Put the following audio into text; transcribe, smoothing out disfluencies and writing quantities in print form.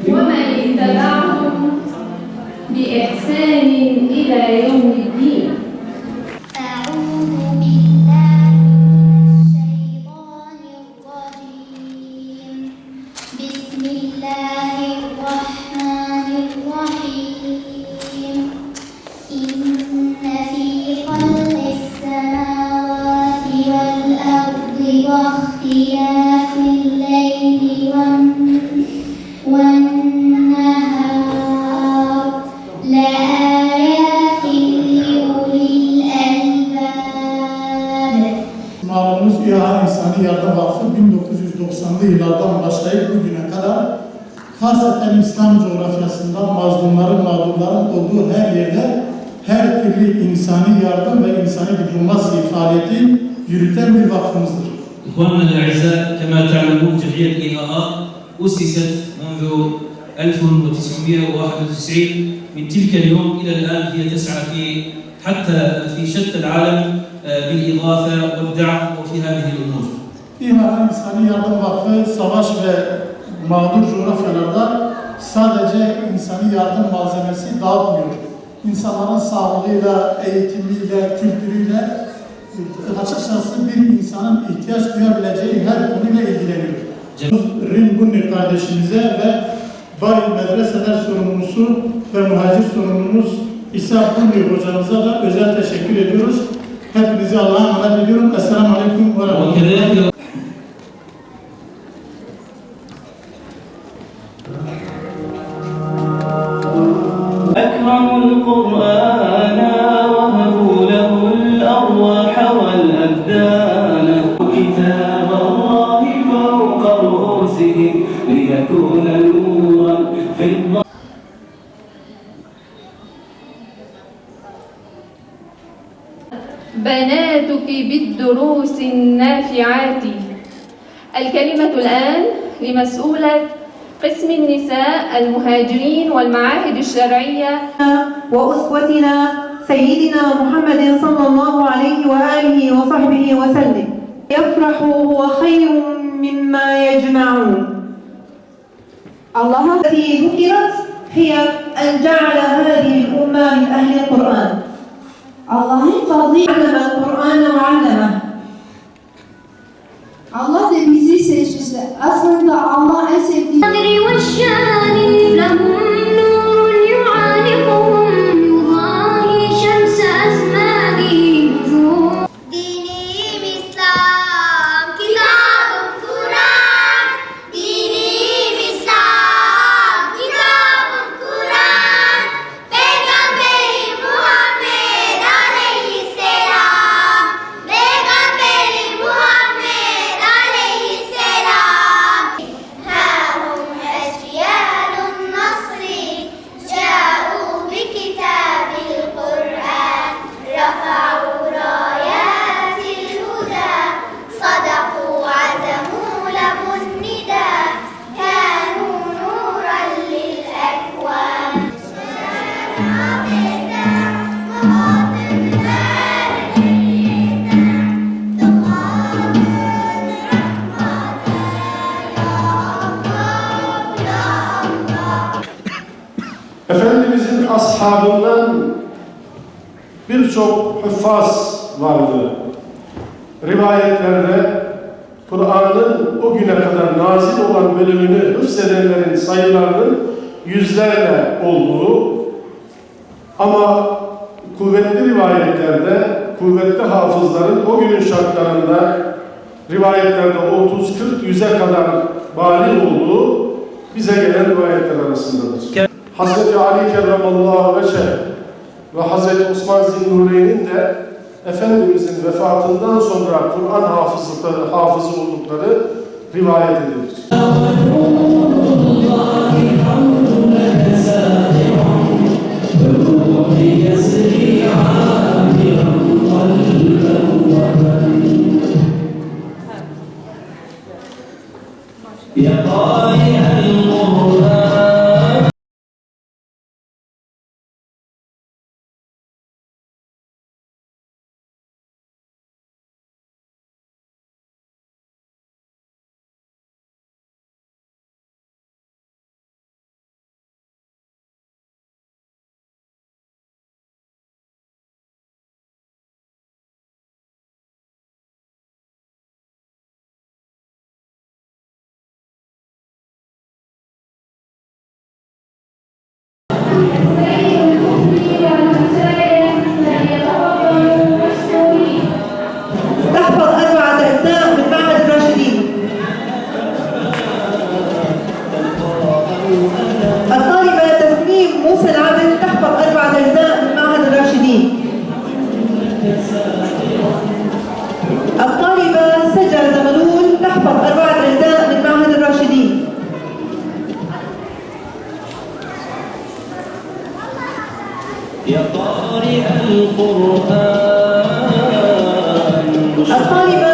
ومن تبعهم بإحسان إلى يوم الدين. أعوذ بالله من الشيطان الرجيم. بسم الله الرحمن الرحيم. إن في خلق السماوات والأرض واختلاف الليل والنهار لآيات لأولي الألباب. Malumunuz İHA İnsani Yardım Vakfı 1990'lı yıllardan başlayıp bugüne kadar hasreten İslam coğrafyasında mazlumların, mağdurların olduğu her yerde her türlü insani yardım ve insani diplomasi faaliyeti yürüten bir vakfımızdır. إخواننا الأعزاء كما تعلمون جمعية إيهاء أسست منذ 1991 من تلك اليوم إلى الآن هي تسعى في شتى العالم بالإغاثة والدعم وفي هذه الأمور. İHA İnsani Yardım Vakfı savaş ve mağdur coğrafyalarda sadece insani yardım malzemesi dağıtmıyor. İnsanların sağlığıyla, eğitimiyle, kültürüyle açıkçası bir insanın ihtiyaç duyabileceği her konuyla ilgileniyor. Rinbunni kardeşimize ve Bay Medreseler sorumlusu ve muhacir sorumlumuz İsa Bunni hocamıza da özel teşekkür ediyoruz. Hepinizi Allah'a emanet ediyorum. Esselamu Aleyküm ve Rahmetullah. أكرموا القرآن وهبوا له الأرواح والأبدان كتاب الله فوق رؤوسهم ليكون نورا في الظلام. بناتك بالدروس النافعات. الكلمة الآن لمسؤولة قسم النساء المهاجرين والمعاهد الشرعية وأسوتنا سيدنا محمد صلى الله عليه وآله وصحبه وسلم. يفرح هو خير مما يجمعون. الله التي ذكرت هي أن جعل هذه الأمة من أهل القرآن. Allah'ın fazlıyla Kur'an'ı mualleme. Allah da bizi seçmişler. Aslında Allah en sevdiği. Dinim İslam, kitabım Kur'an. Dinim İslam, kitabım Kur'an. Peygamberim Muhammed Aleyhisselam. Peygamberim Muhammed Aleyhisselam. Hâhum eşyâlun nasri câ'û bi kitâbil Kur'an. Rafa'û رايات الهدى صدقوا عزموا لموا الندى كانوا نورا للأكوان. Efendimizin ashabından birçok hüffaz vardı. Rivayetlerde Kur'an'ın o güne kadar nazil olan bölümünü hıfzedenlerin sayılarının yüzlerle olduğu ama kuvvetli rivayetlerde kuvvetli hafızların o günün şartlarında rivayetlerde 30-40-100'e kadar bali olduğu bize gelen rivayetler arasındadır. Hazreti Ali kerramallahu veçhe ve Hazreti Osman Zinnureyn'in de Efendimizin vefatından sonra Kur'an hafızı oldukları rivayet edilir. تحفظ 4 أجزاء من معهد الراشدين. الطالبة تسنيم موسى العبد تحفظ 4 أجزاء من معهد الراشدين. الطالبة سجى زغلول تحفظ 4 أجزاء من معهد الراشدين. يا قارئ القرآن الطالبة